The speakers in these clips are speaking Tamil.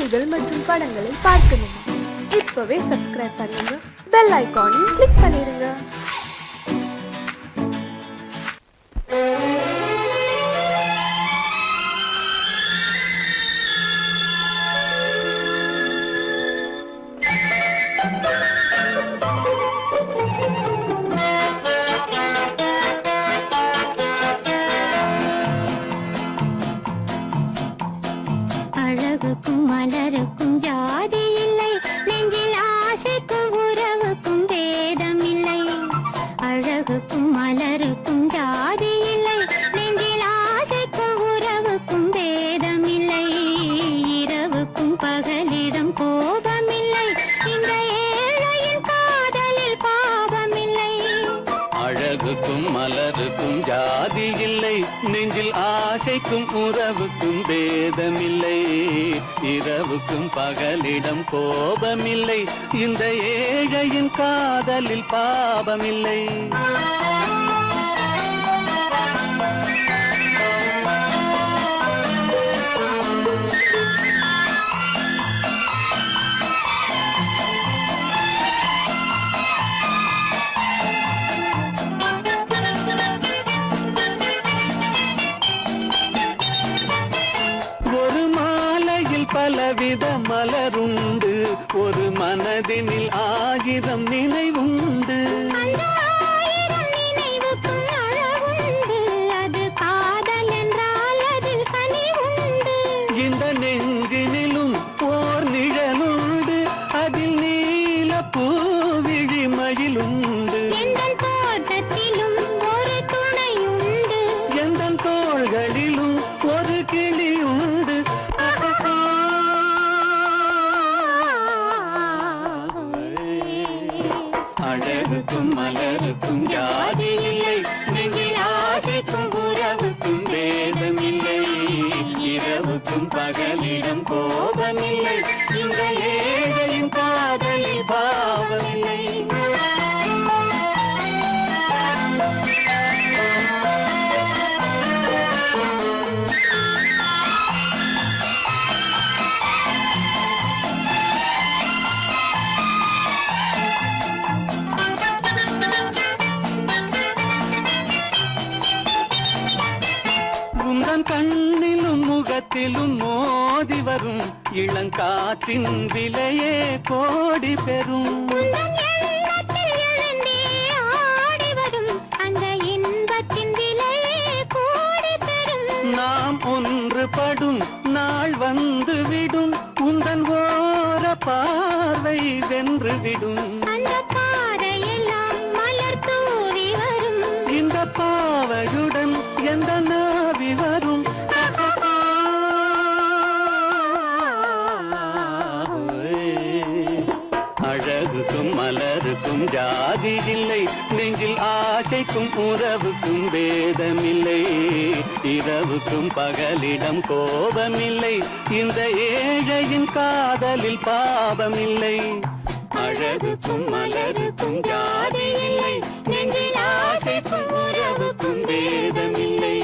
பாடல்கள் மற்றும் படங்களை பார்க்கணுமா? இப்பவே சப்ஸ்கிரைப் பண்ணுங்க, பெல் ஐகானையும் கிளிக் பண்ணிருங்க. அழகுக்கும் மலருக்கும் ஜாதி இல்லை, நெஞ்சில் ஆசைக்கும் உறவுக்கும் பேதம் இல்லை. அழகுக்கும் மலருக்கும் ஜாதி இல்லை, நெஞ்சில் ஆசைக்கும் உறவுக்கும் பேதம் இல்லை. இரவுக்கும் பகலிடம் கோபம் இல்லை, இந்த ஏழையின் காதலில் பாவம் இல்லை. அழகுக்கும் மலருக்கும் ஜாதி இல்லை, நெஞ்சில் ஆசைக்கும் உறவுக்கும் பேதமில்லை. இரவுக்கும் பகலிடம் கோபமில்லை, இந்த ஏழையின் காதலில் பாவமில்லை. பலவித மலருண்டு, ஒரு மனதினில் 1000 நினைவுண்டு. இந்த நெஞ்சினிலும் ஓர் நிழலுண்டு, அதில் நீல பூவிழிமயிலுண்டு. தோட்டத்திலும் ஒரு துணையுண்டு, எந்த தோள்களிலும் ஒரு கிளியுண்டு. அழகுக்கும் மலருக்கும் ஜாதி இல்லை, நெஞ்சில் ஆசைக்கும் உறவுக்கும் பேதமில்லை. இரவுக்கும் பகலிடம் கோபமில்லை, இந்த ஏழையின் காதலில் பாவமில்லை. கண்ணிலும் முகத்திலும் மோதி வரும் இளங்காற்றின் விலையே கோடி பெறும். நாம் ஒன்றுபடும் நாள் வந்து விடும், உந்தன் ஓர பார்வை வென்றுவிடும். இந்த பாவையுடன் எந்த நாவி வரும். அழகுக்கும் மலருக்கும் ஜாதி இல்லை, நெஞ்சில் ஆசைக்கும் உறவுக்கும் பேதமில்லை. இரவுக்கும் பகலிடம் கோபமில்லை, இந்த ஏழையின் காதலில் பாவமில்லை. அழகுக்கும் மலருக்கும் ஜாதி இல்லை, நெஞ்சில் ஆசைக்கும் உறவுக்கும் பேதமில்லை.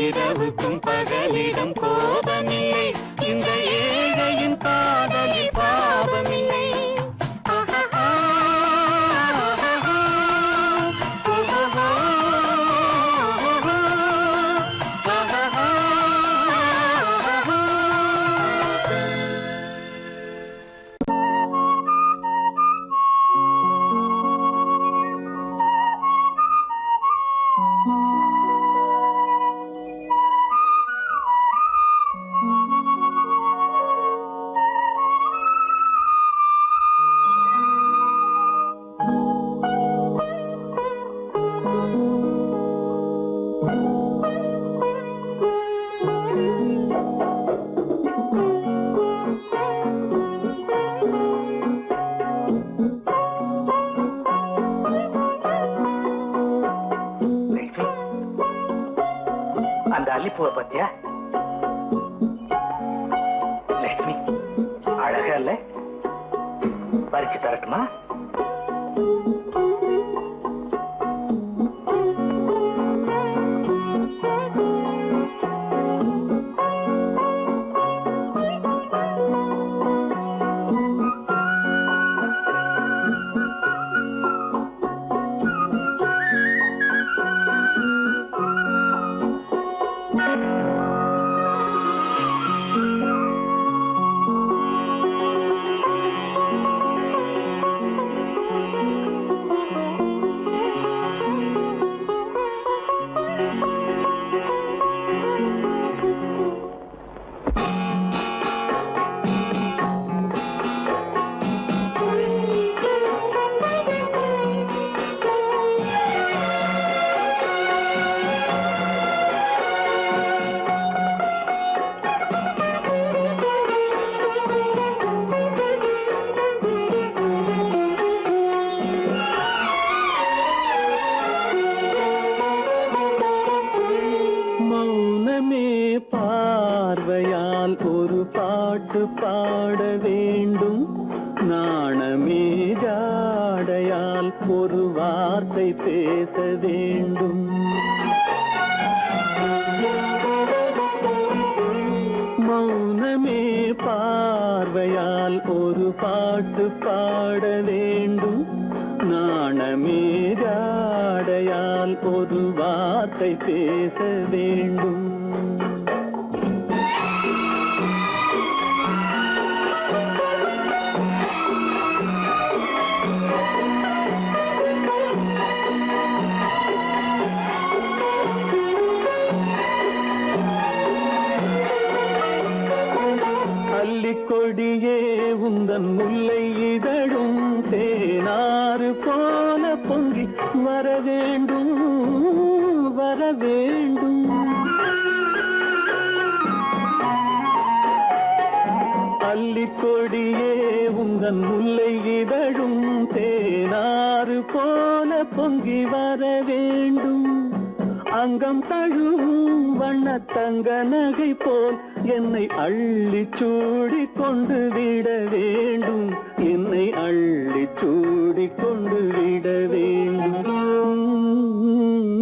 இரவுக்கும் பகலிடம் கோபமில்லை, இந்த ஏழையின் காதலில் பாவமில்லை. அந்த அல்லிப்பூவை பத்தியா லட்சுமி? அழகா இல்ல? பறிச்சு தரட்டுமா? பாட வேண்டும். நாணமே ஜாடையால் ஒரு வார்த்தை பேச வேண்டும். மௌனமே பார்வையால் ஒரு பாட்டு பாட வேண்டும். நாணமே ஜாடையால் ஒரு வார்த்தை பேச வேண்டும். கொடியே உந்தன் முல்லை இதழும் தேனாறு போல பொங்கி வர வேண்டும், வர வேண்டும். அல்லிக்கொடியே உந்தன் முல்லை இதழும் தேனாறு போல பொங்கி வர வேண்டும். அங்கம் தழுவும் வண்ணத்தங்க நகை போல் என்னை அள்ளி சூடி கொண்டு விட வேண்டும். என்னை அள்ளி சூடி கொண்டு விட வேண்டும்.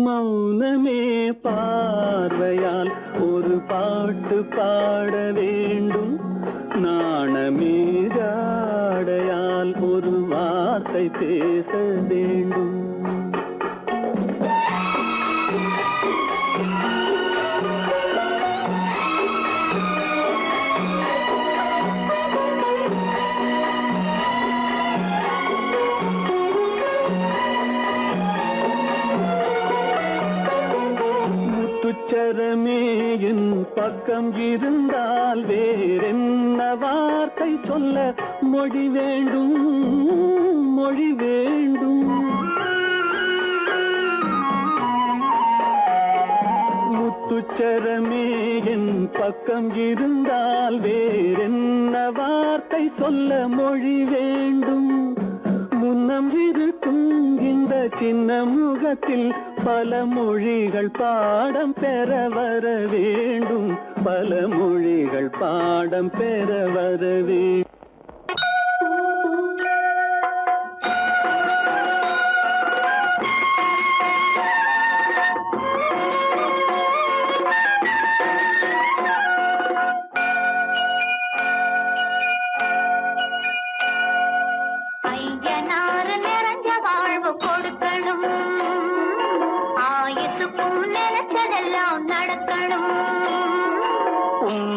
மௌனமே பார்வையால் ஒரு பாட்டு பாட வேண்டும். நாணமே ஜாடையால் ஒரு வார்த்தை பேச வேண்டும். முத்துச்சரமே என் பக்கம் இருந்தால் வேறென்ன வார்த்தை சொல்ல மொழி வேண்டும், மொழி வேண்டும். முத்துச்சரமே என் பக்கம் இருந்தால் வேறென்ன வார்த்தை சொல்ல மொழி வேண்டும். முன்னம் இருக்கும் இந்த சின்ன முகத்தில் பல மொழிகள் பாடம் பெற வர வேண்டும். பல மொழிகள் பாடம் பெற வர வேண்டும்.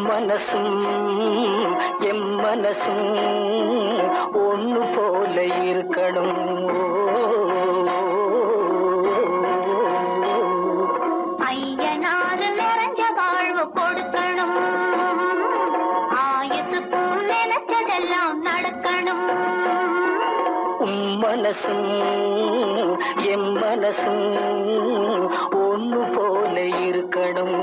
மனசும் எம் மனசும் ஒன்று போல இருக்கணும். ஐயனாறு நிறைஞ்ச வாழ்வு கொடுக்கணும். ஆயுசுக்கும் நினைச்சதெல்லாம் நடக்கணும். மனசும் எம் மனசும் ஒன்று போல இருக்கணும்.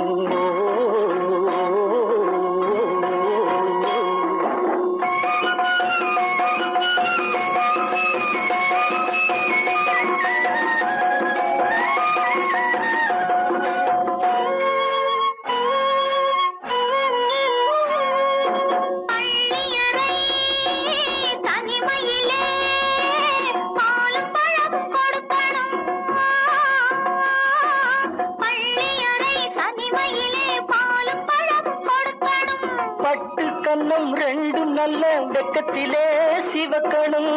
கண்ணம் ரெண்டு நல்ல வெக்கத்திலே சிவக்கணும்.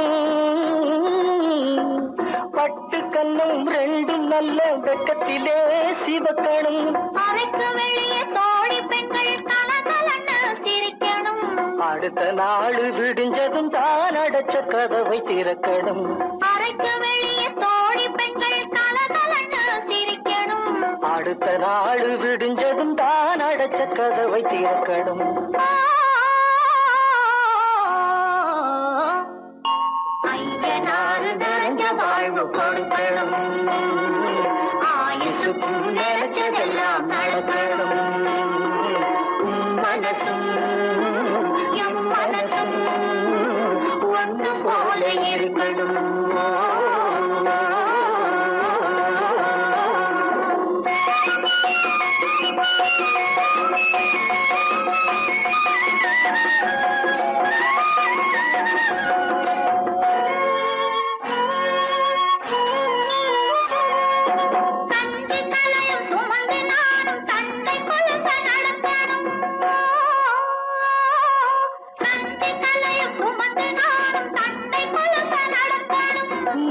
பட்டு கண்ணம் ரெண்டு நல்ல வெக்கத்திலே சிவக்கணும். அறைக்கு வெளியே தோழி பெண்கள் கலகலன்னு சிரிக்கணும். அடுத்த நாள் விடிஞ்சதும் தான் அடைச்ச கதவை திறக்கணும். அறைக்கு வெளியே தோழி பெண்கள் கலகலன்னு சிரிக்கணும். அடுத்த நாள் விடிஞ்சதும் தான் அடைச்ச கதவை திறக்கணும். ஐயனாறு நிறைஞ்ச வாழ்வு கொடுக்கணும். ஆயுசுக்கும் நினைச்சதெல்லாம் நடக்கணும். மனசும் எம் மனசும் ஒன்று போல இருக்கணும்.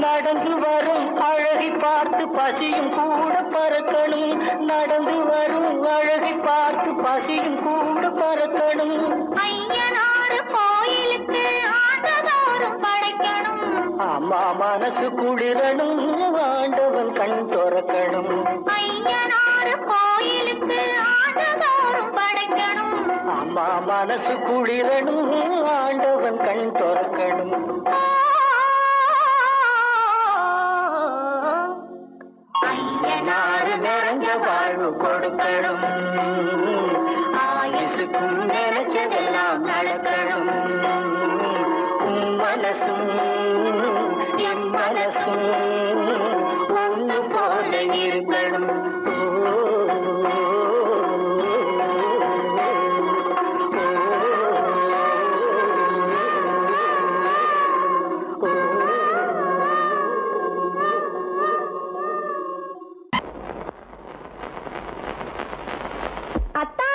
நடந்து வரும் அழகை பார்த்து பசியும் கூட பறக்கணும். நடந்து வரும் அழகை பார்த்து பசியும் கூட பறக்கணும். ஐயனாறு கோயிலுக்கு ஆண்டதோறும் படைக்கணும். அம்மா மனசு குளிரணும், ஆண்டவன் கண் திறக்கணும். ஐயனாறு கோயிலுக்கு ஆண்டதோறும் படைக்கணும். அம்மா மனசு குளிரணும், ஆண்டவன் கண் திறக்கணும். ஐயனாறு நிறைஞ்ச வாழ்வு கொடுக்கணும். ஆயுசுக்கும் நினைச்சதெல்லாம் நடக்கணும். மனசும் என் மனசும் ஒன்று போல இருக்கணும். அத்தா,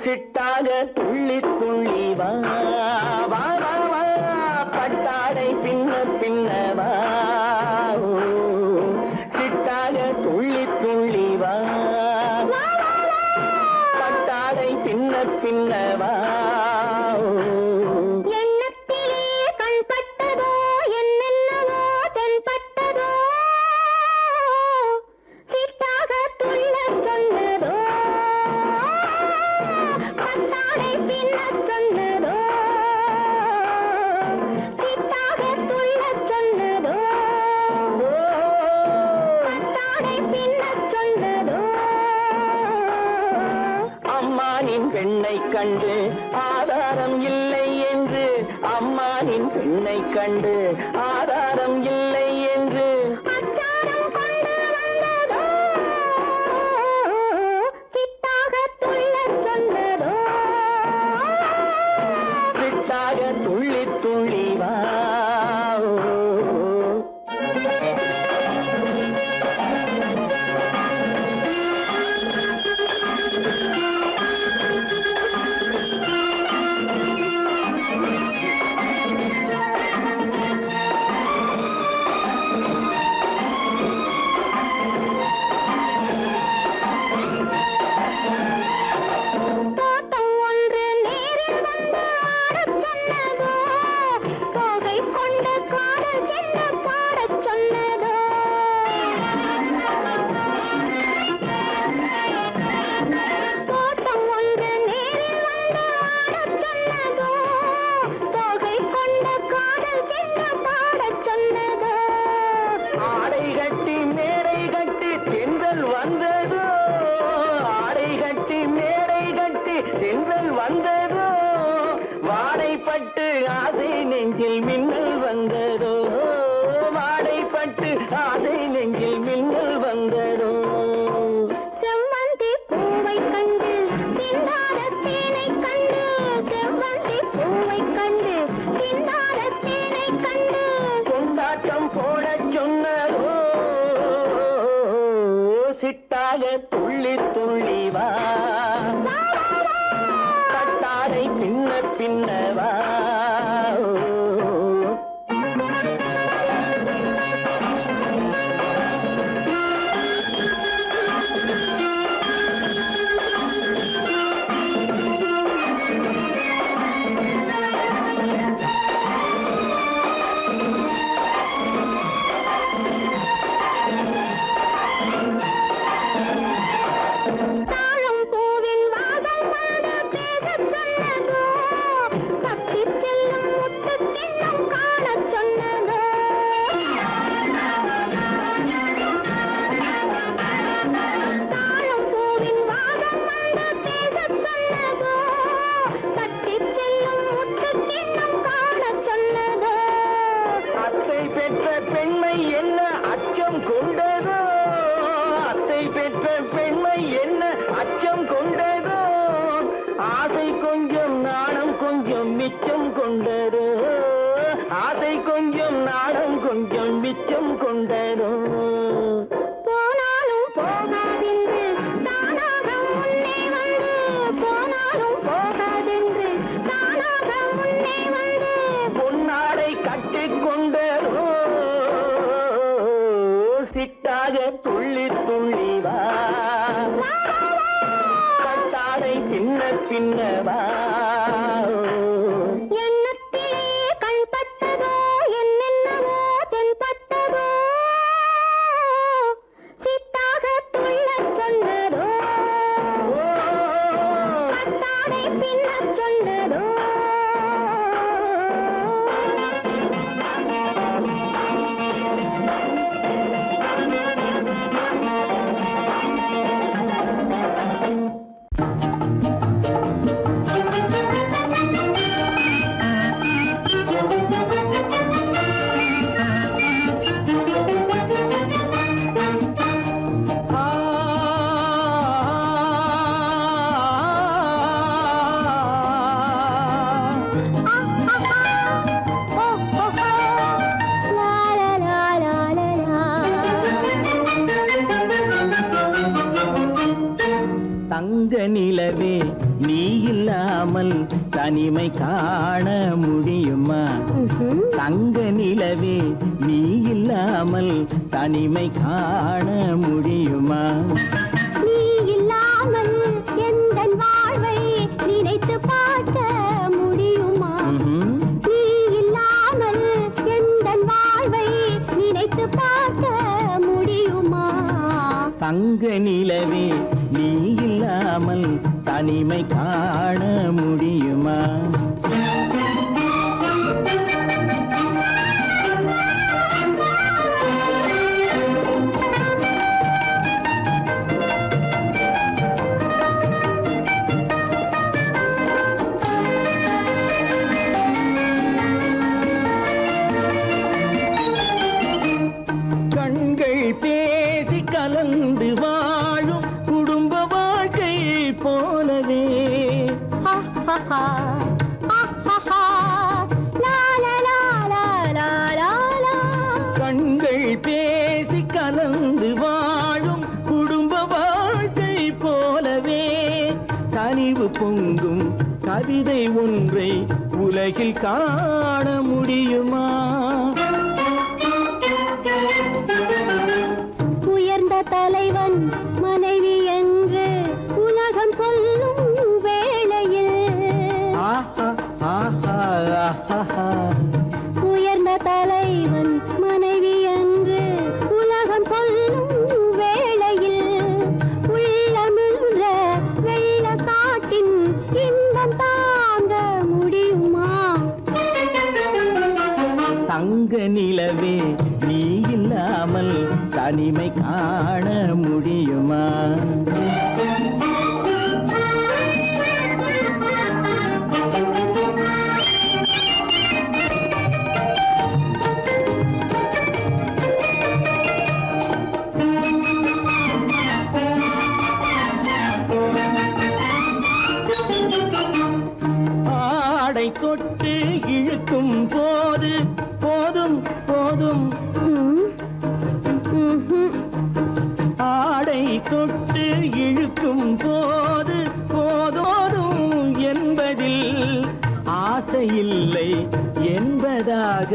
சிட்டாக துள்ளி துள்ளி வா வா வா வா, பட்டாடை பின்ன பின்னவா. சிட்டாக துள்ளி துள்ளி வா, பட்டாடை பின்ன பின்னவா. எண்ணத்திலே கண்பட்டதோ என்னென்னவோ தென்பட்டதோ, சிட்டாக துள்ள சொன்னதோ, பட்டாடை பின்ன சொன்னதோ, சிட்டாக துள்ள சொன்னதோ, பட்டாடை பின்ன சொன்னதோ. அம்மானின் பெண்ணை கண்டு ஆதாரம் இல்லை என்று, அம்மானின் பெண்ணை கண்டு ஆதாரம் இல்லை என்று. அச்சாரம் கொண்டு வந்ததோ, சிட்டாக துள்ள சொன்னதோ. சிட்டாக துள்ளி துள்ளி வா. தோட்டம் ஒன்று நேரில் வந்து ஆடச் சொன்னதோ, தோகை கொண்ட காதல் என்ன பாடச் சொன்னதோ. தோட்டம் ஒன்று நேரில் வந்து ஆடச் சொன்னதோ, தோகை கொண்ட காதல் என்ன பாடச் சொன்னதோ. ஆடை கட்டி மேடை கட்டி தென்றல் வந்ததோ, ஆடை கட்டி மேடை கட்டி தென்றல் வந்ததோ. வாடைப்பட்டு ஆசை நெஞ்சில் மின்னல் வந்ததோ, வாடைப்பட்டு ஆசை நெஞ்சில் மின்னல் வந்ததோ. செவ்வந்தி பூவை கண்டு திண்டாட தேனை கண்டு, செவ்வந்தி பூவை கண்டு திண்டாட தேனை கண்டு. கொண்டாட்டம் போடச் சொன்னதோ, சிட்டாக துள்ளி துள்ளி வா, கட்டாடை பின்ன பின்னவா. தாழம் பூவின் வாசம் வந்து பேசச் சொன்னதோ, பச்சை மிச்சம் கொண்டதோ ஆசை கொஞ்சம் நாடம் கொஞ்சம் மிச்சம் கொண்டதோ போனாலும் போகாதென்று தானாக முன்னே வந்து போனாலும் போகாதென்று தானாக முன்னே வந்து பொன்னாடை கட்டிக்கொண்டதோ சிட்டாக துள்ளி துள்ளி வா கட்டாடை பின்ன பின்னவா எண்ணத்திலே கண்பட்டதோ என்னென்னவோ தென்பட்டதோ சித்தாக துள்ளச் சொன்னதோ கட்டாடை பின்னச் சொன்னதோ தங்க நிலவே நீ இல்லாமல் தனிமை காண முடியுமா தங்க நிலவே நீ இல்லாமல் தனிமை காண முடியுமா நீ இல்லாமல் எந்தன் வாழ்வை நினைத்து பார்க்க முடியுமா நீ இல்லாமல் எந்தன் வாழ்வை நினைத்து பார்க்க முடியுமா தங்க நிலவே நீ இல்லாமல் தனிமை காண முடியுமா கண்கள் பேசி கலந்து வாழும் குடும்ப வாழ்க்கை போலவே கண்கள் பேசி கலந்து வாழும் குடும்ப வாழ்க்கை போலவே கனிவு பொங்கும் கவிதை ஒன்றை உலகில் காண முடியுமா உயர்ந்த தலைவன் மனைவி என்று உலகம் சொல்லும் வேளையில் உயர்ந்த தலைவன் மனைவி என்று உலகம் சொல்லும் வேளையில் உள்ளமிழ்ற வெள்ள காட்டின் இன்பம் தாங்க முடியுமா தங்க நிலவே நீ இல்லாமல் தனிமை காண முடியுமா ஆடை தொட்டு இழுக்கும் போது போதும் போதும் ஆடை தொட்டு இழுக்கும் போது போதோதும் என்பதில் ஆசையில்லை என்பதாக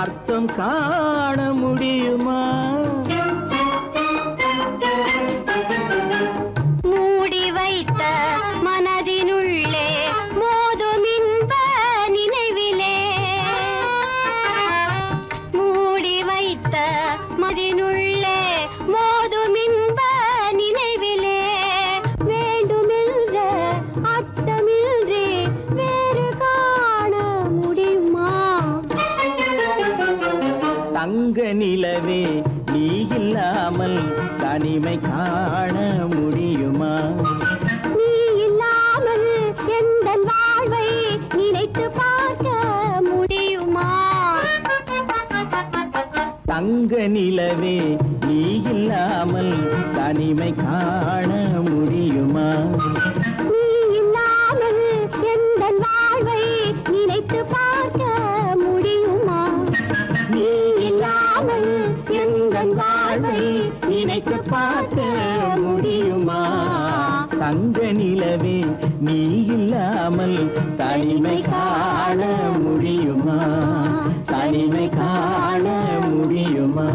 அர்த்தம் காண முடியுமா மூடி வைத்த மனதினுள்ளே மோதும் இன்ப நினைவிலே மூடி வைத்த மனதினுள்ளே மோதும் இன்ப நினைவிலே வேண்டுமென்ற அர்த்தமின்றி வேறு காண முடியுமா தங்க நிலவே நீ இல்லாமல் தனிமை காண முடியுமா நீ இல்லாமல் எந்தன் வாழ்வை நினைத்து பார்க்க முடியுமா தங்க நிலவே நீ இல்லாமல் தனிமை காண முடியுமா நீ இல்லாமல் எந்தன் வாழ்வை தங்க நிலவே நீ இல்லாமல் தனிமை காண முடியுமா? தனிமை காண முடியுமா?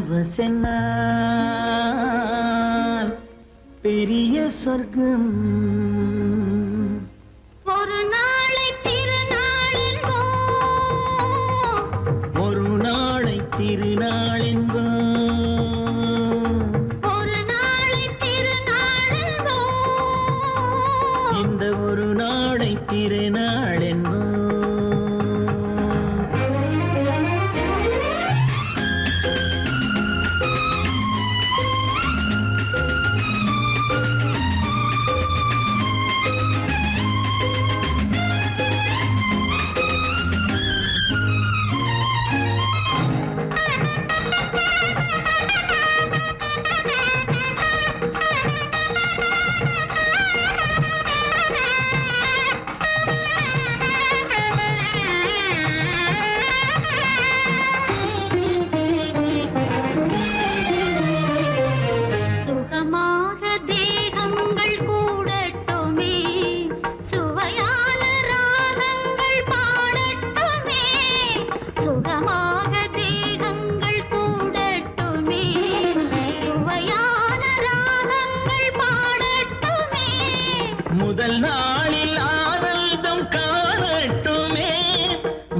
பரவசென்னால் பெரிய சொர்க்கம் ஒரு நாளை திருநாள் ஒரு நாளை திருநாள் ஒரு நாளை திருநாள் இந்த ஒரு நாளை திருநாள் சுகமாக தேகங்கள் கூடட்டுமே சுவையான ராகங்கள் பாடட்டுமே சுகமாக தேகங்கள் கூடட்டுமே சுவையான ராகங்கள் பாடட்டுமே முதல் நாளில் ஆனந்தம் காணட்டுமே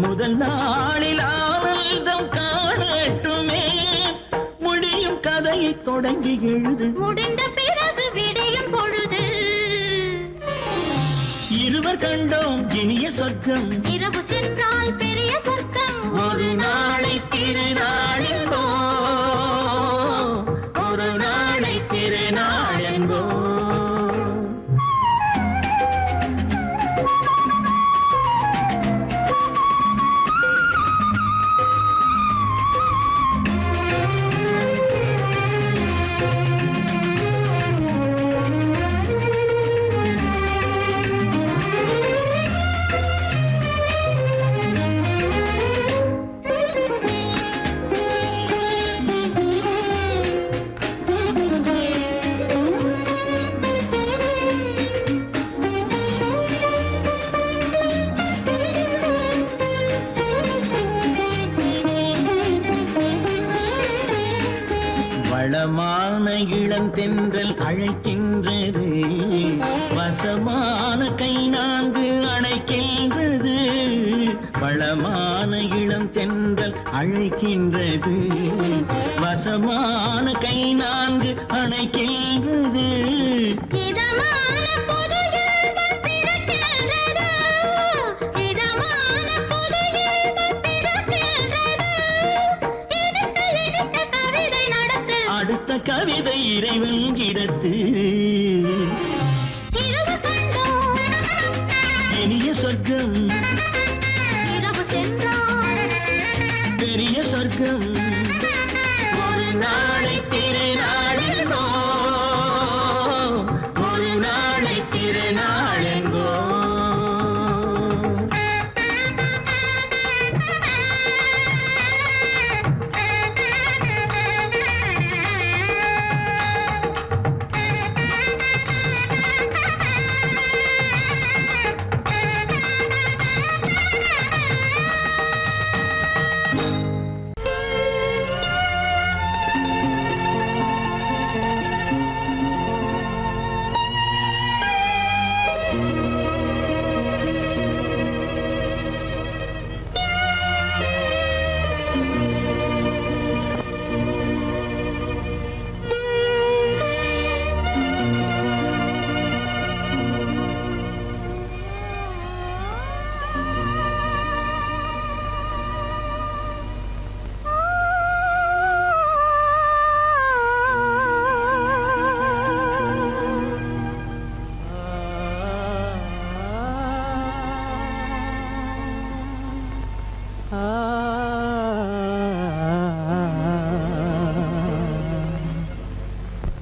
முதல் நாளில் ஆனந்தம் காணட்டுமே முடியும் கதையை தொடங்கி எழுது முடிந்த பிறகு விடியும் பொழுது இருவர் கண்டோம் இனிய சொர்க்கம் இரவு சென்றால் பெரிய சொர்க்கம் ஒரு நாளை திருநாள் ஒரு நாளை திருநாள் வளமான இளம் தென்றல் அழைக்கின்றது வசமான கை நான்கு அணைக்கின்றது வளமான இளம் தென்றல் அழைக்கின்றது வசமான கை நான்கு அணைக்கின்றது இதமான புது இன்பம் பிறக்கின்றது இதமான புது இன்பம் பிறக்கின்றது இனித்த கவிதை நடத்து அடுத்த கவிதை இறைவன் இடத்து இரவு கண்டோம் இனிய சொர்க்கம் இரவு சென்றால் பெரிய சொர்க்கம் ஒரு நாளை திருநாள் ஒரு நாளை திருநாள்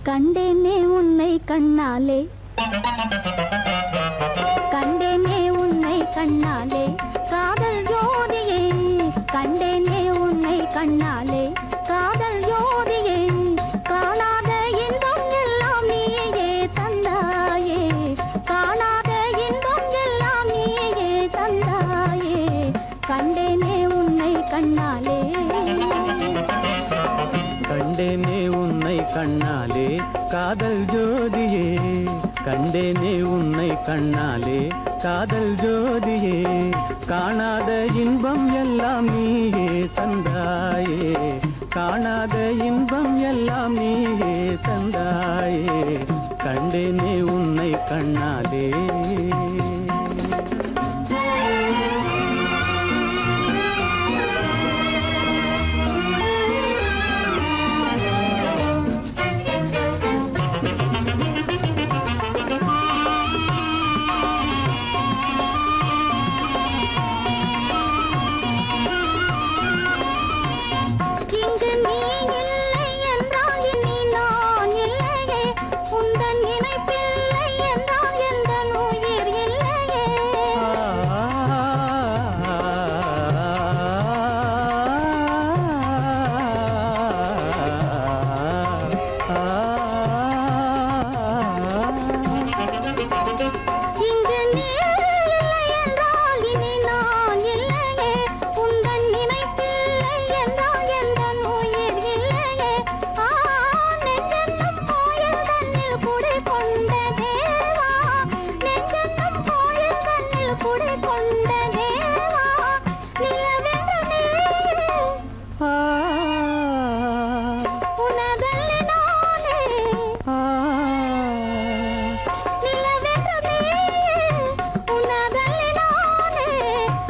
கண்டேனே உன்னை கண்ணாலே கண்டேனே உன்னை கண்ணாலே காதல் ஜோதியே கண்டேனே உன்னை கண்ணாலே காதல் ஜோதியே காணாத இன்பம் எல்லாம் நீயே தந்தாயே காணாத இன்பம் எல்லாம் நீயே தந்தாயே கண்டேனே உன்னை கண்ணாலே கண்ணாலே காதல் ஜோதியே கண்டேனே உன்னை கண்ணாலே காதல் ஜோதியே காணாத இன்பம் எல்லாம் நீயே தந்தாயே காணாத இன்பம் எல்லாம் நீயே தந்தாயே கண்டேனே உன்னை கண்ணாலே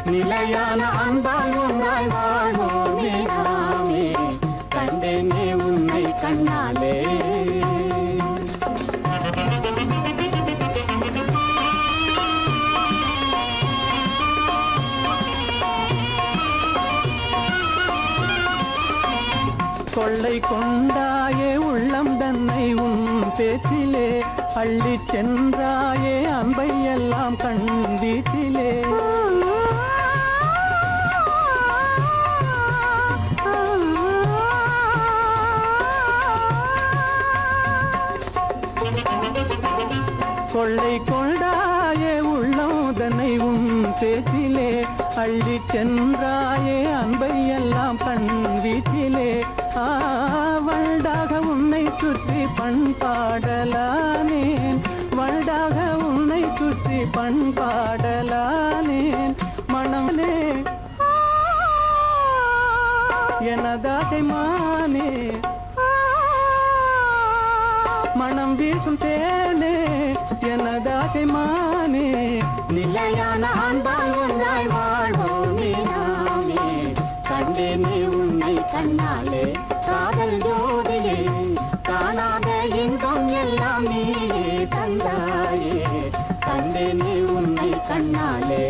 நிலையான அன்பால் ஒன்றாய் வாழ்வோமே நாமே கண்டேனே உன்னை கண்ணாலே கொள்ளை கொண்டாயே உள்ளம் தன்னை உன் பேச்சிலே அள்ளி சென்றாயே அன்பை எல்லாம் கண் வீட்டிலே கொள்ளை கொண்டாயே உள்ளம் தன்னை உன் பேச்சிலே அள்ளி சென்றாயே அன்பை எல்லாம் கண் வீட்டிலே வண்டாக உன்னை சுற்றி பண்பாடலானேன் வண்டாக உன்னை சுற்றி பண்பாடலானேன் மனமே எனதாசை மானே மனம் வீசும் தேனே எனதாசை மானே நிலையான அன்பால் ஒன்றாய் வாழ்வோமே நாமே கண்டேனே உன்னை கண்ணாலே காதல் ஜோதியே காணாத இன்பம் எல்லாம் நீயே தந்தாயே கண்டேனே உன்னை கண்ணாலே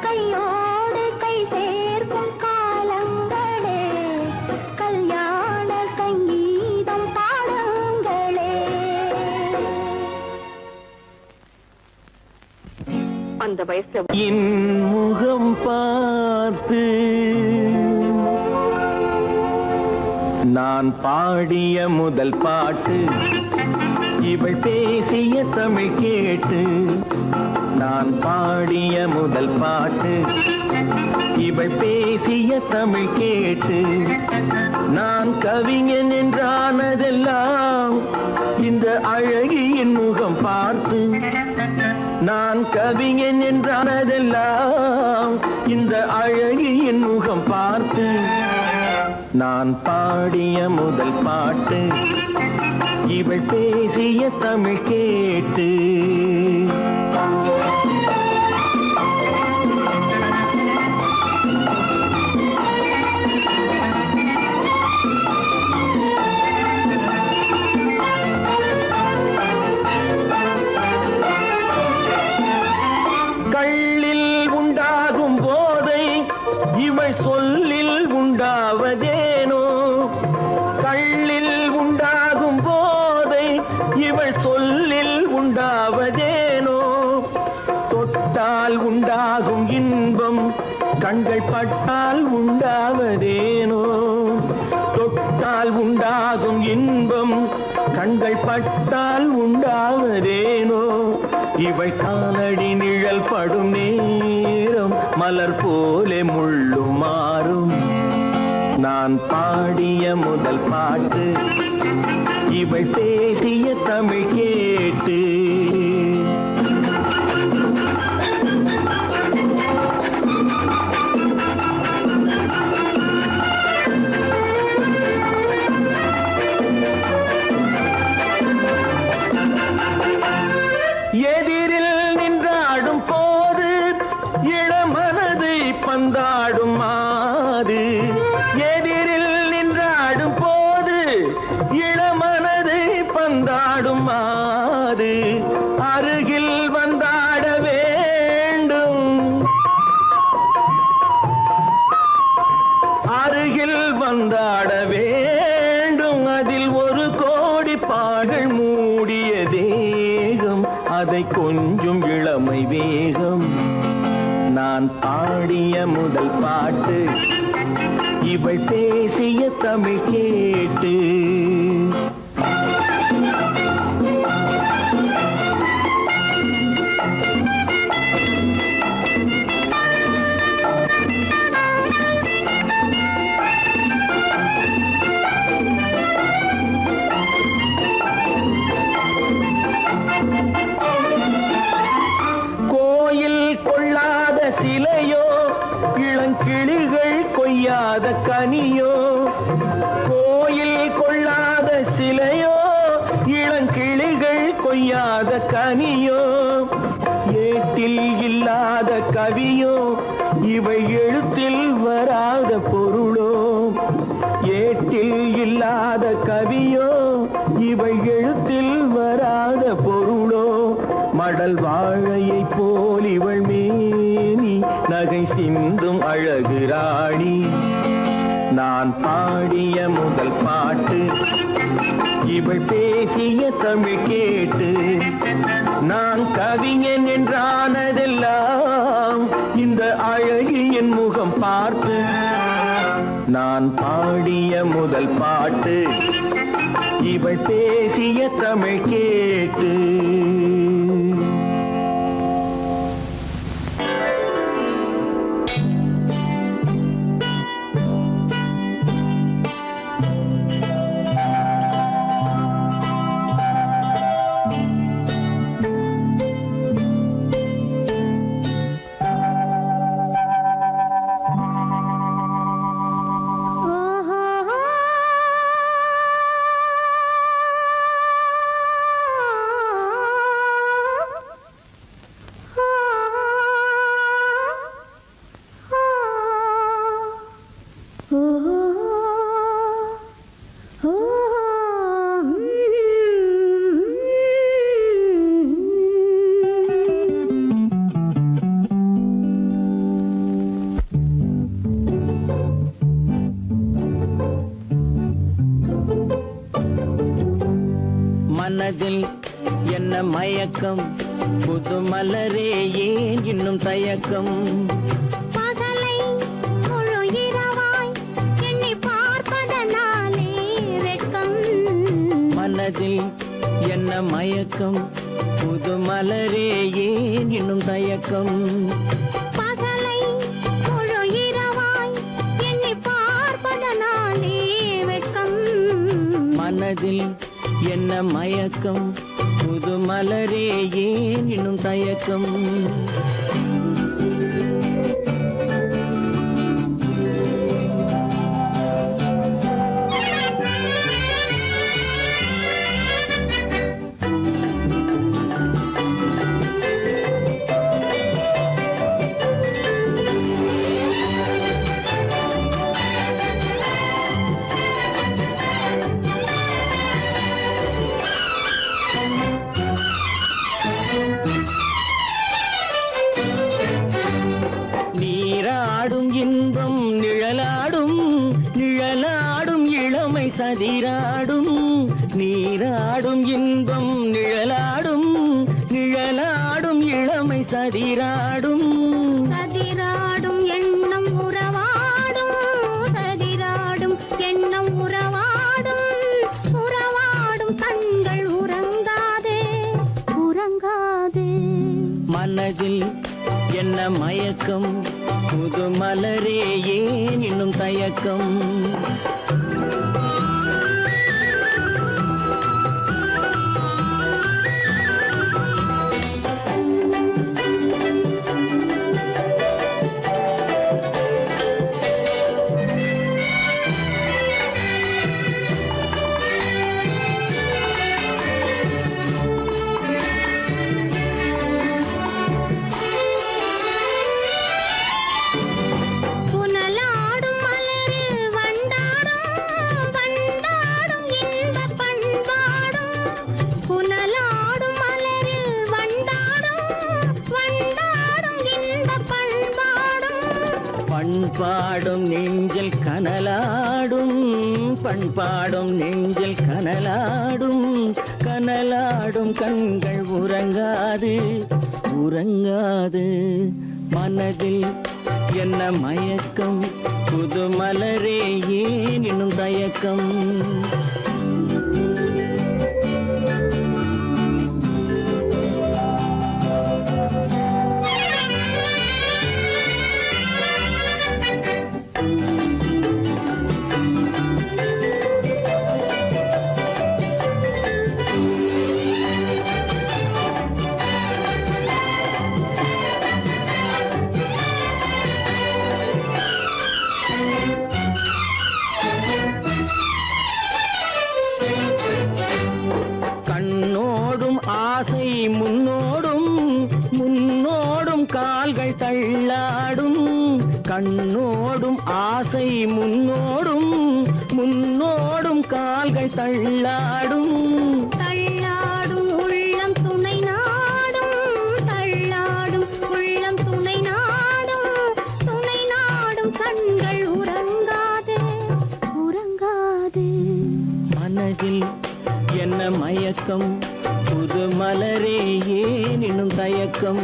கையோடு கை சேர்க்கும் காலங்களே கல்யாண சங்கீதம் பாடுங்களே. அந்த வயசுல என் முகம் பார்த்து நான் பாடிய முதல் பாட்டு, இவள் பேசிய தமிழ் கேட்டு. நான் பாடிய முதல் பாட்டு, இவள் பேசிய தமிழ் கேட்டு. நான் கவிஞன் என்றானதெல்லாம் இந்த அழகியின் முகம் பார்த்து. நான் கவிஞன் என்றானதெல்லாம் இந்த அழகியின் முகம் பார்த்து. நான் பாடிய முதல் பாட்டு, இவள் பேசிய தமிழ் கேட்டு. கள்ளில் உண்டாகும் போதை இவள் சொல்லில் உண்டாவதேனோ. கள்ளில் உண்டாகும் போதை இவள் சொல்லில் உண்டாவதேனோ. தொட்டால் உண்டாகும் இன்பம் கண்கள் பட்டால் உண்டாவதேனோ. தொட்டால் உண்டாகும் இன்பம் கண்கள் பட்டால் உண்டாவதேனோ. இவள் காலடி நிழல் படும் நேரம் மலர் போலே முள்ளும் மாறும். நான் பாடிய முதல் பாட்டு, இவள் பேசிய தமிழ் கேட்டு. எதிரில் நின்றாடும் போது இளமனதை பந்தாடும் மாது. எதிரில் நின்றாடும் போது இளமனதை பந்தாடும் மாது. அருகில் வந்தாட வேண்டும், அருகில் வந்தாட வேண்டும். அதில் ஒரு கோடி பாடல் மூடிய தேகம், அதை கொஞ்சம் இளமை வேகம். நான் பாடிய முதல் பாட்டு, இவள் பேசிய தமிழ் கேட்டு. சிலையோ இளங்கிளிகள் கொய்யாத கனியோ. கோயில் கொள்ளாத சிலையோ இளங்கிளிகள் கொய்யாத கனியோ. ஏட்டில் இல்லாத கவியோ இவை எழுத்தில் வராத பொருளோ. ஏட்டில் இல்லாத கவியோ இவை எழுத்தில் வராத பொருளோ. மடல் வாழையை போல் இவள் மேனி நகை சிந்தும் அழகு ராணி. நான் பாடிய முதல் பாட்டு, இவள் பேசிய தமிழ் கேட்டு. நான் கவிஞன் என்றானதெல்லாம் இந்த அழகியின் முகம் பார்த்து. நான் பாடிய முதல் பாட்டு, இவள் பேசிய தமிழ் கேட்டு. ஆ மனதில் என்ன மயக்கம் புது மலரே ஏன் இன்னும் தயக்கம் பகலை முழு இரவாய் எண்ணி பார்ப்பதனாலே வெட்கம் மனதில் என்ன மயக்கம் புது மலரே ஏன் இன்னும் தயக்கம் பகலை முழு இரவாய் எண்ணி பார்ப்பதனாலே வெட்கம் மனதில் என்ன மயக்கம் புது மலரே ஏன் இன்னும் தயக்கம் நீராடும் இன்பம் நிழலாடும் நிழலாடும் இளமை சதிராடும் நீராடும் இன்பம் நிழலாடும் நிழலாடும் இளமை சதிராடும் சதிராடும் எண்ணம் உறவாடும் சதிராடும் எண்ணம் உறவாடும் உறவாடும் கண்கள் உறங்காதே உறங்காதே மனதில் என்ன மயக்கம் புது மலரே ஏன் இன்னும் தயக்கம் புனலாடும் மலரில் வண்டாடும் வண்டாடும் இன்பப் பண்பாடும் புனலாடும் மலரில் வண்டாடும் வண்டாடும் இன்பப் பண்பாடும் பண்பாடும் நெஞ்சில் கனலாடும் பண்பாடும் நெஞ்சில் கனலாடும் கனலாடும் கண்கள் உறங்காது உறங்காது மனதில் என்ன மயக்கம் புது மலரே ஏன் இன்னும் தயக்கம் கண்ணோடும் ஆசை முன்னோடும் முன்னோடும் கால்கள் தள்ளாடும் கண்ணோடும் ஆசை முன்னோடும் முன்னோடும் கால்கள் தள்ளாடும் தள்ளாடும் உள்ளம் துணை நாடும் தள்ளாடும் உள்ளம் துணை நாடும் கண்கள் உறங்காதே உறங்காதே மனதில் என்ன மயக்கம் புது மலரே ஏன் இன்னும் தயக்கம்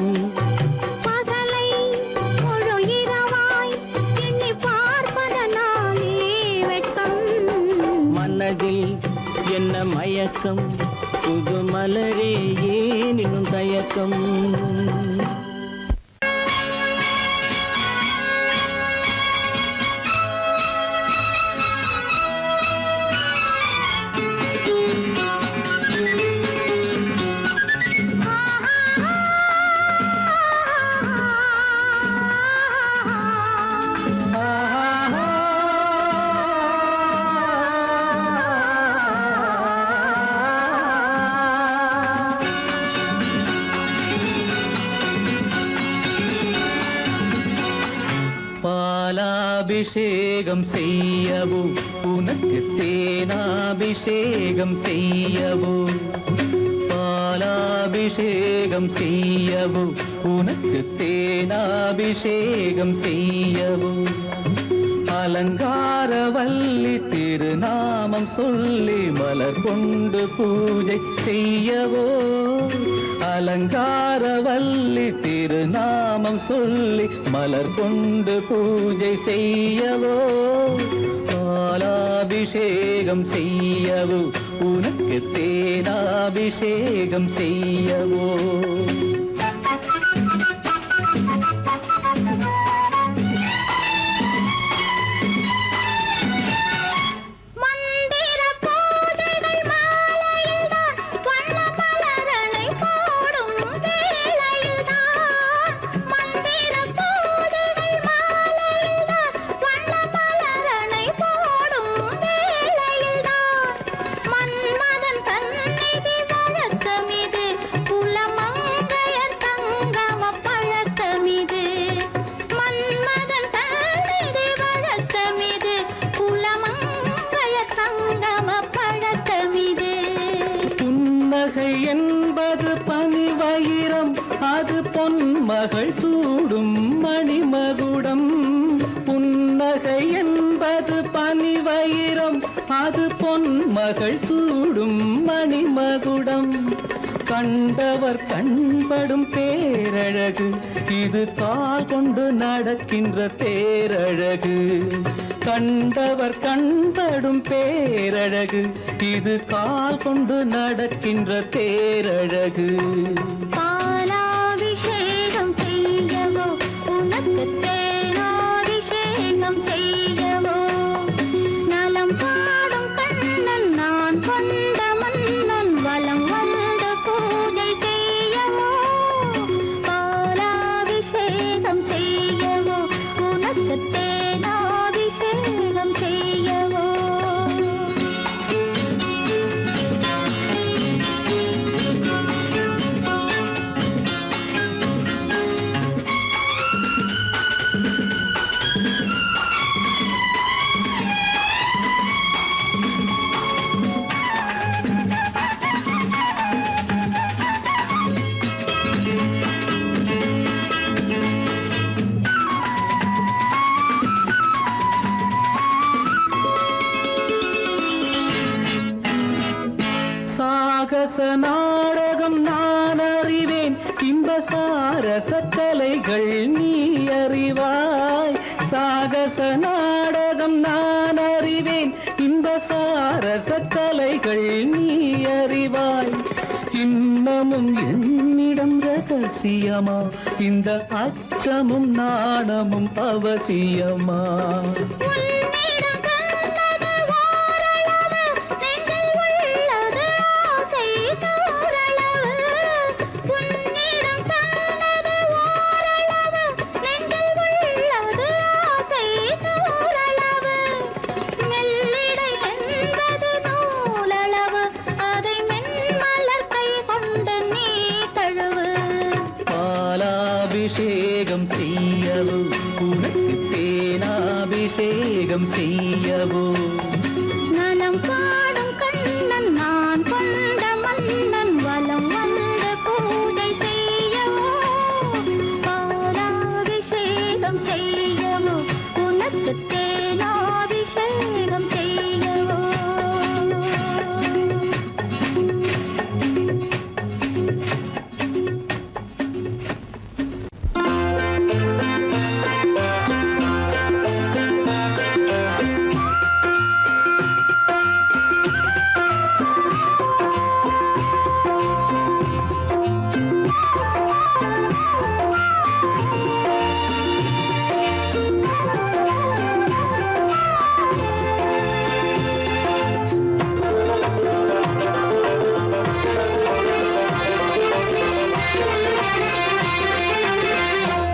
பகலை முழு இரவாய் எண்ணி பார்ப்பதனாலே வெட்கம் மனதில் என்ன மயக்கம் புது மலரே ஏன் இன்னும் தயக்கம் பாலாபிஷேகம் செய்யவோ உனக்கு தேனாபிஷேகம் செய்யவோ பாலாபிஷேகம் செய்யவோ உனக்கு தேனாபிஷேகம் செய்யவோ அலங்காரவல்லி திருநாமம் சொல்லி மலர் கொண்டு பூஜை செய்யவோ அலங்காரவல்லி திருநாமம் சொல்லி மலர் கொண்டு பூஜை செய்யவோ பாலாபிஷேகம் செய்யவோ உனக்கு தேனாபிஷேகம் செய்யவோ மந்திர பூஜைகள் மாலையில்தான் வண்ண மலரணை போடும் வேளையில்தான் மந்திர பூஜைகள் மாலையில்தான் வண்ண மலரணை போடும் வேளையில்தான் மன்மதன் சந்நிதி வழக்கமிது குலமங்கையர் சங்கம பழக்கமிது மன்மதன் சந்நிதி வழக்கமிது குலமங்கையர் சங்கம பழக்கமிது புன்னகை என்பது பனிவயிரம் அது பொன்மகள் சூடும் மணிமகுடம் புன்னகை என்பது பனிவயிரம் அது பொன்மகள் சூடும் மணிமகுடம் கண்டவர் கண்படும் பேரழகு இது கால் கொண்டு நடக்கின்ற தேரழகு கண்டவர் கண்படும் பேரழகு இது கால் கொண்டு நடக்கின்ற தேரழகு பாலாபிஷேகம் செய்யவோ உனக்கு தேனாபிஷேகம் செய்யவோ நலம் பாடும் கண்ணன் நான் கொண்ட மன்னன் வலம் வந்து பூஜை செய்யவோ பாலாபிஷேகம் செய்யவோ உனக்கு தேனாபிஷேகம் செய்யவோ சாகச நாடகம் நான் அறிவேன் இன்ப சாரச கலைகள் நீ அறிவாய் சாகச நாடகம் நான் அறிவேன் இன்ப சாரச கலைகள் நீ அறிவாய் இன்னமும் என்னிடம் ரகசியமா இந்த அச்சமும் நாணமும் அவசியமா உன்னிடம் சொன்னது ஓரளவு நெஞ்சில் உள்ளது ஆசை தோரளவு உன்னிடம் சொன்னது ஓரளவு நெஞ்சில் உள்ளது ஆசை தோரளவு மெல்லிடை என்பது நூலளவு அதை மென்மலர் கை கொண்டு நீ தழுவு பாலாபிஷேகம் செய்யவோ உனக்கு தேனாபிஷேகம் செய்யவோ நலம் பாடும் கண்ணன் நான் கொண்ட மன்னன் வலம் வந்து பூஜை செய்யவோ பாலாபிஷேகம் செய்யவோ உனக்கு தேனாபிஷேகம் செய்யவோ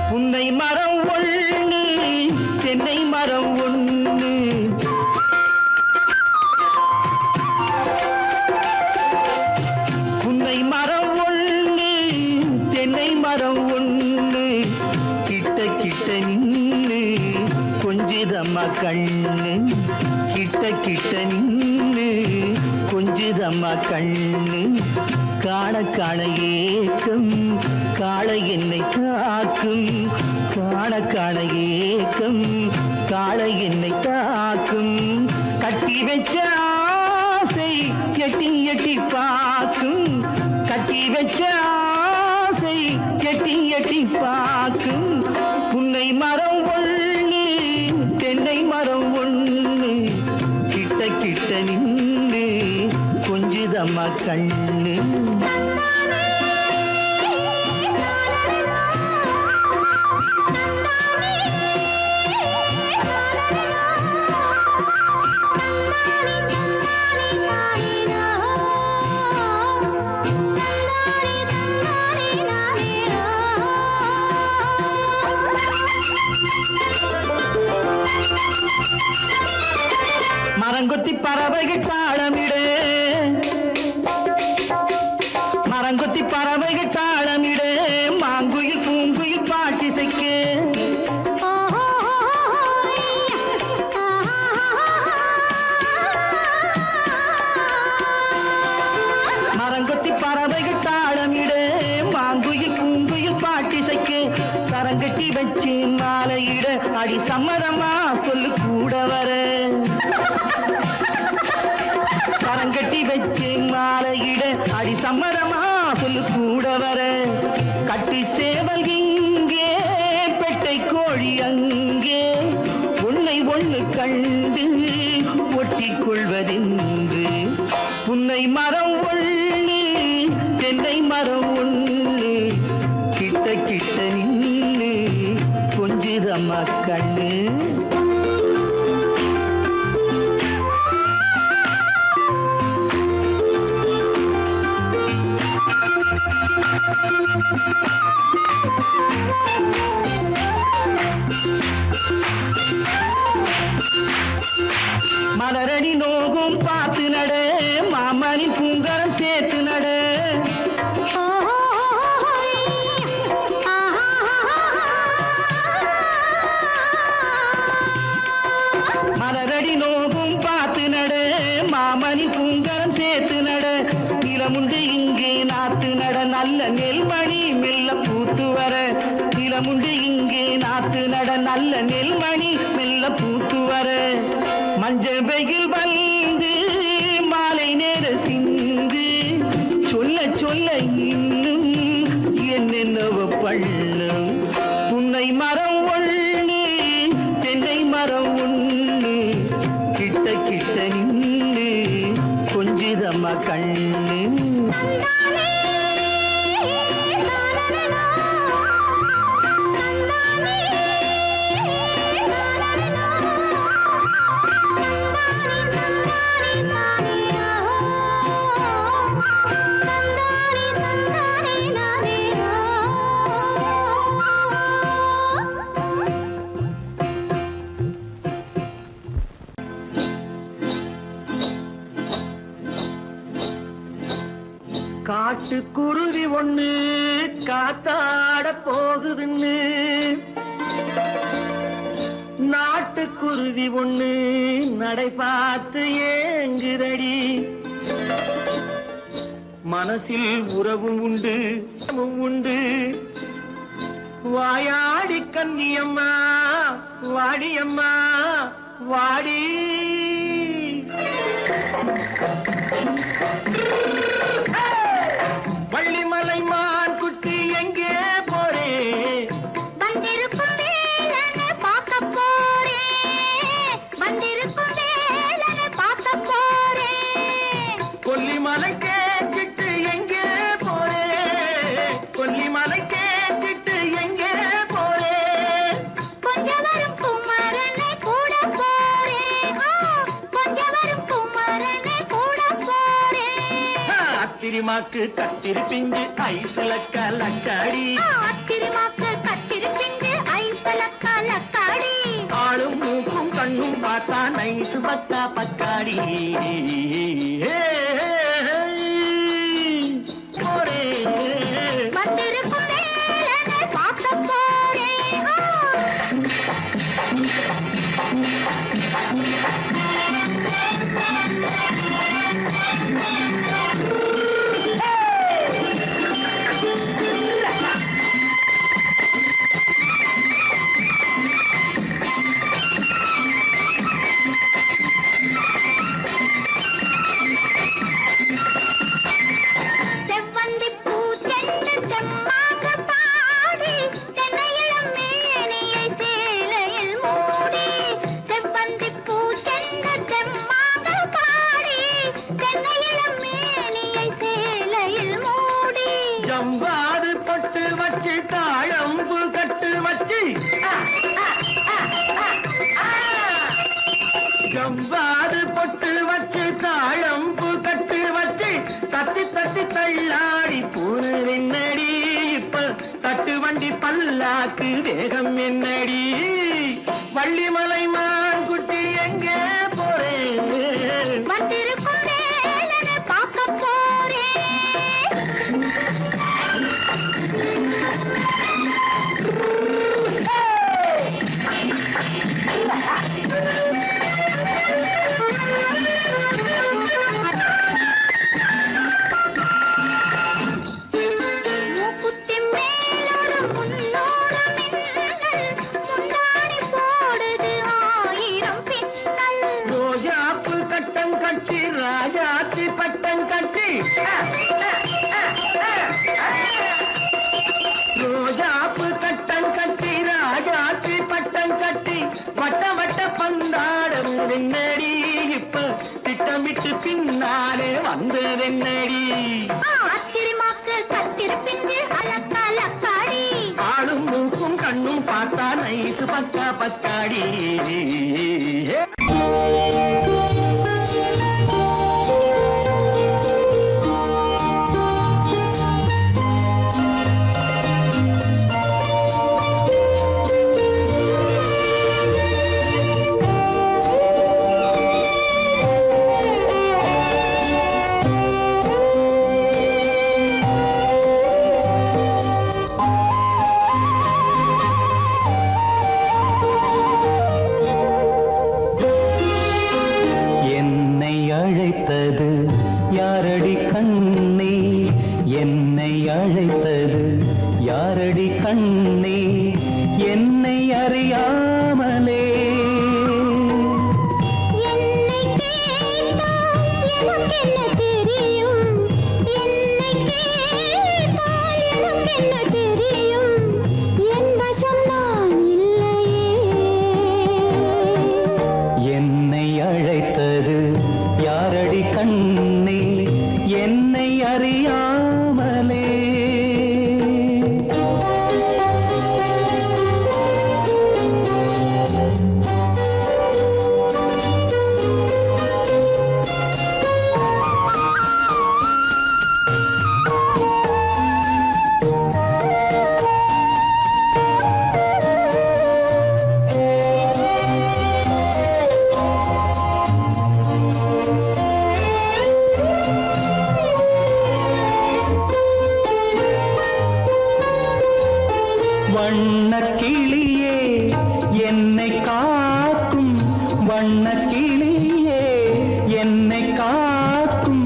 புன்னை மரம் ஒண்ணு தென்னை மரம் ஒண்ணு புன்னை மரம் ஒண்ணு தென்னை மரம் ஒண்ணு கிட்ட கிட்ட நின்னு கொஞ்சிதம்மா கண்ணு கிட்ட கிட்ட நின்னு கொஞ்சிதம்மா கண்ணு காண காண ஏக்கம் காளை என்னை காக்கும் காண காண ஏக்கம் காளை என்னை தாக்கும் கட்டி வச்ச ஆசை எட்டி எட்டி பார்க்கும் கட்டி வச்ச ஆசை எட்டி எட்டி பார்க்கும் புன்னை மரம் ஒண்ணு தென்னை மரம் ஒண்ணு கிட்ட கிட்ட நின்று கொஞ்சுதம்மா கண்ணு மரங்கொத்தி பறவைகள் தாளமிடு மரங்கொத்தி பறவைகள் தாளமிடு மாங்குயில் பூங்குயில் பாட்டிசைக்கு மரங்கொத்தி பறவைகள் தாளமிடு மாங்குயில் பூங்குயில் பாட்டிசைக்கு சரங்கட்டி வச்சு மாலையிட அடி சம்மதமா சொல்லு கூட வர சரங்கட்டி வச்சு மாலையிட அடி சம்மதமா சொல்லு கூட வர கட்டி சேவல் இங்கே பெட்டை கோழி அங்கே உன்னை ஒண்ணு கண்டு ஒட்டிக் கொள்வதென்று புன்னை மரம் ஒண்ணு தென்னை மரம் ஒண்ணு கிட்ட கிட்ட நின்று கொஞ்சுதம்மா கண்ணு மலரடி நோகும் பார்த்து நட மாமணி பூங்கரம் சேர்த்து நட மலரடி நோகும் பார்த்து நட மாமணி பூங்கரம் சேர்த்து நட நிலமுண்டு இங்கே நாத்து நட நல்ல நெல்மணி மெல்ல பூத்து வர நிலமுண்டு இங்கே நாத்து நட நல்ல நெல்மணி மெல்ல பூத்து வர மஞ்சள் வெயில் வந்து மாலை நேர சிந்து சொல்ல சொல்ல இன்னும் என்னென்னவ பண்ணும் புன்னை மரம் ஒண்ணு தென்னை மரம் ஒண்ணு கிட்ட கிட்ட நின்று கொஞ்சுதம்மா கண்ணு காட்டுக்குருவி ஒண்ணு காத்தாட போகுதுன்னு நாட்டுக்குருவி ஒண்ணு நடை பார்த்து ஏங்குதடி மனசில் உறவும் உண்டு உண்டு வாயாடி கன்னியம்மா வாடியம்மா வாடி வள்ளிமலை மான் குட்டி எங்கே போறே வந்திருக்கும் வேலனை பார்க்க போறேன் வந்திருக்கும் வேலனை பார்க்க போறேன் கொல்லிமலை கேட்டுட்டு எங்கே போறே கொல்லிமலை கேட்டுட்டு எங்கே போறே கொஞ்சம் வரும் குமரனை கூட போறேன் கொஞ்சம் வரும் குமரனை கூட போறேன் அத்திரிமாக்கு கத்திரி பிஞ்சு ஐசுல கலக்காடி அத்திரிமாக்கு கத்திரி பிஞ்சு ஐசல கலக்காடி ஆளும் மூக்கும் கண்ணும் பார்த்தா நைசு பக்கா பக்காடி போரே வந்திருக்கும் வேலனை பார்க்க போறேன் பூவாது பொட்டு வச்சு தாழம்பு கட்டு வச்சு தத்தி தத்தி தள்ளாடி பூரு என்னடி இப்ப தட்டு வண்டி பல்லாக்கு வேகம் என்னடி வள்ளிமலை மான் குட்டி எங்கே போறேன் வந்திருக்கும் வேலனை பார்க்க போறேன் மூக்குத்தி மேலோடு முன்னோடு மின்னல் முந்தாடி போடுது 1000 பின்னல் ரோஜாப்பு கட்டம் கட்டி ராஜாத்தி பட்டம் கட்டி ரோஜாப்பு கட்டம் கட்டி ராஜாத்தி பட்டம் கட்டி வட்ட வட்ட பந்தாடம் வெண்ணடி இப்ப திட்டமிட்டு பின்னாலே வந்ததென்னடி ஆத்திரமாக்கு கத்திருப்பிஞ்சு அலக்காடி ஆளும் மூக்கும் கண்ணும் பார்த்தா நைசு பக்கா பக்காடி அழைத்தது யாரடி கண்ணே என்னை அழைத்தது யாரடி கண்ணே என்னை அறியாமலே என்னை கேட்டால் எனக்கென்ன தெரியும் என்னை கேட்டால் எனக்கென்ன தெரியும் என் வசம் நான் இல்லையே என்னை அழைத்தது யாரடி கண்ணே என்னை அறியாமலே வண்ணக்கிளியே என்னை காக்கும் வண்ணக்கிளியே என்னை காக்கும்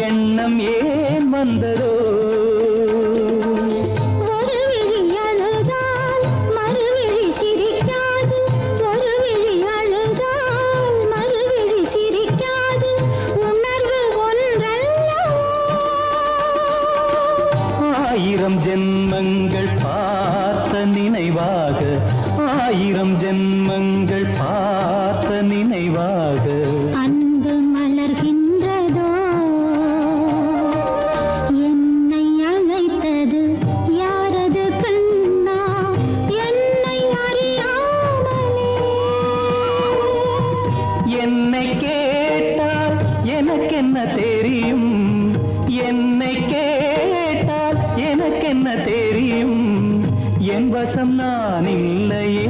எண்ணம் ஏன் வந்ததோ ஒரு விழி அழுதால் மறுவிழி சிரிக்காது ஒரு விழி அழுதால் மறுவிழி சிரிக்காது உணர்வு ஒன்றல்லவோ 1000 ஜென்மங்கள் பார்த்த நினைவாக 1000 ஜென்மங்கள் பார்த்த நினைவாக அன்பு மலர்கின்றதோ என்னை அழைத்தது யாரது கண்ணா என்னை அறியாமலே என்னை கேட்டால் எனக்கென்ன தெரியும் என்னை கேட்டால் எனக்கென்ன தெரியும் என் வசம் நான் இல்லையே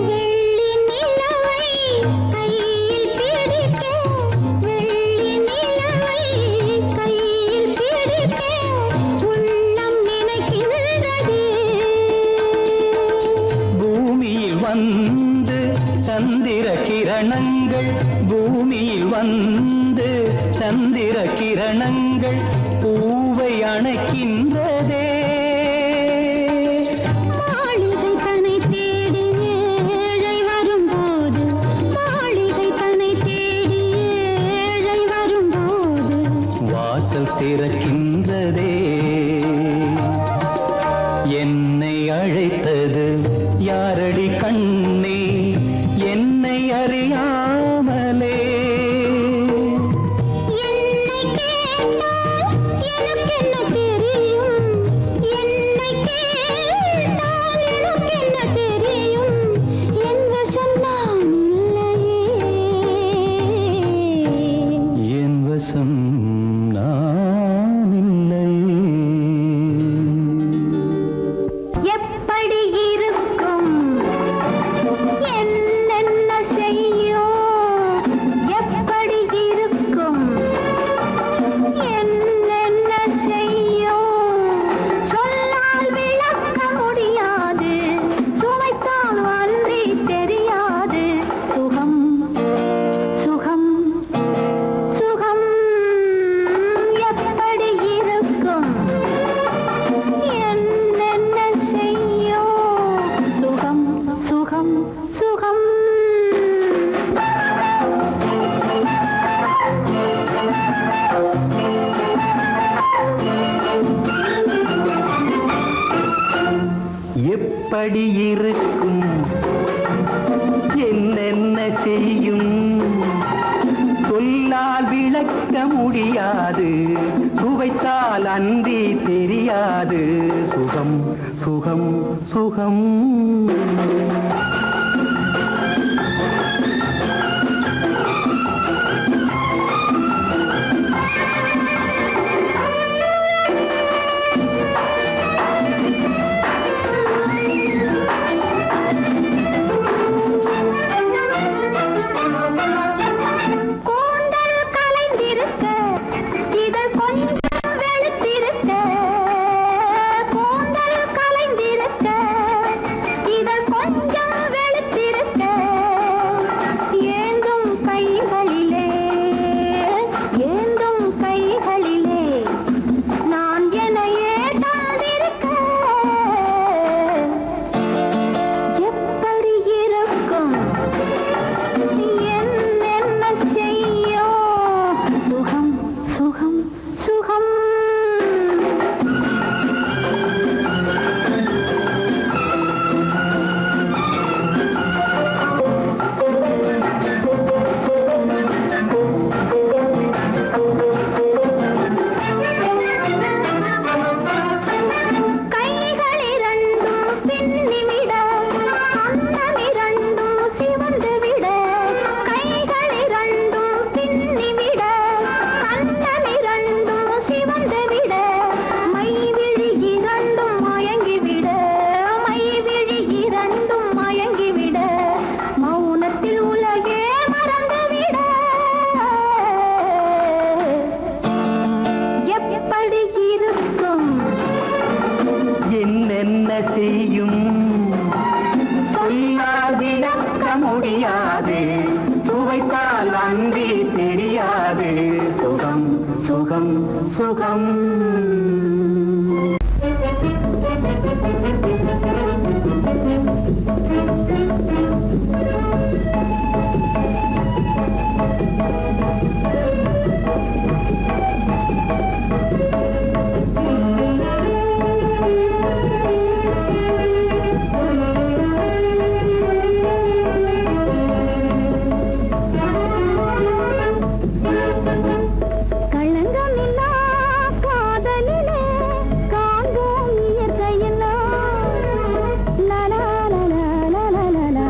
வெள்ளி நிலவை கையில் பிடிக்க வெள்ளி நிலவை கையில் பிடிக்க உள்ளம் நினைக்கின்றதே பூமியில் வந்து சந்திர கிரணங்கள் பூமியில் வந்து சந்திர கிரணங்கள் பூவை அணைக்கின்றதே மாளிகை தன்னை தேடி ஏழை வரும்போது மாளிகை தன்னை தேடி கண்ணே என்னை அறியாமலே என்னை கேட்டால் எனக்கு என்ன தெரியும் என்னை கேட்டால் எனக்கு என்ன தெரியும் என் வசம் நான் இல்லையே என் வசம் நான் இல்லையே எப்படி இருக்கும் என்னென்ன செய்யும் எப்படி இருக்கும் என்னென்ன செய்யும் சொல்லால் விளக்க முடியாது சுவைத்தால் அன்றி தெரியாது சுகம் சுகம் சுகம் எப்படி இருக்கும் என்னென்ன செய்யும் சுகம் சுகம் சுகம் எப்படி இருக்கும் என்னென்ன செய்யும் சொல்லால் விளக்க முடியாது சுவைத்தால் அன்றி தெரியாது சுகம் சுகம் சுகம் கூந்தல் கலைந்திருக்க இதழ் கொஞ்சம் வெளுத்திருக்க கூந்தல் கலைந்திருக்க இதழ் கொஞ்சம் வெளுத்திருக்க ஏந்தும் கைகளிலே நான் என்னையே தாழ்ந்திருக்க எப்படி இருக்கும் என்னென்ன செய்யும் சுகம் சுகம் சுகம் கைகள் இரண்டும் பின்னிவிட அன்னம் இரண்டும் சிவந்து விட கைகள் இரண்டும் பின்னிவிட அன்னம் இரண்டும் சிவந்து விட மைவிழி இரண்டும் மயங்கிவிட மைவிழி இரண்டும் மயங்கிவிட மௌனத்தில் உலகே மறந்துவிட எப்படி இருக்கும் என்னென்ன செய்யும் சொல்லால் விளக்க முடியாது சுவைத்தால் அன்றி தெரியாது சுகம் சுகம் சுகம் களங்கமில்லா காதலிலே காண்போம் இயற்கையெல்லாம் லலா லலா லலா லலா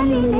நாளிலே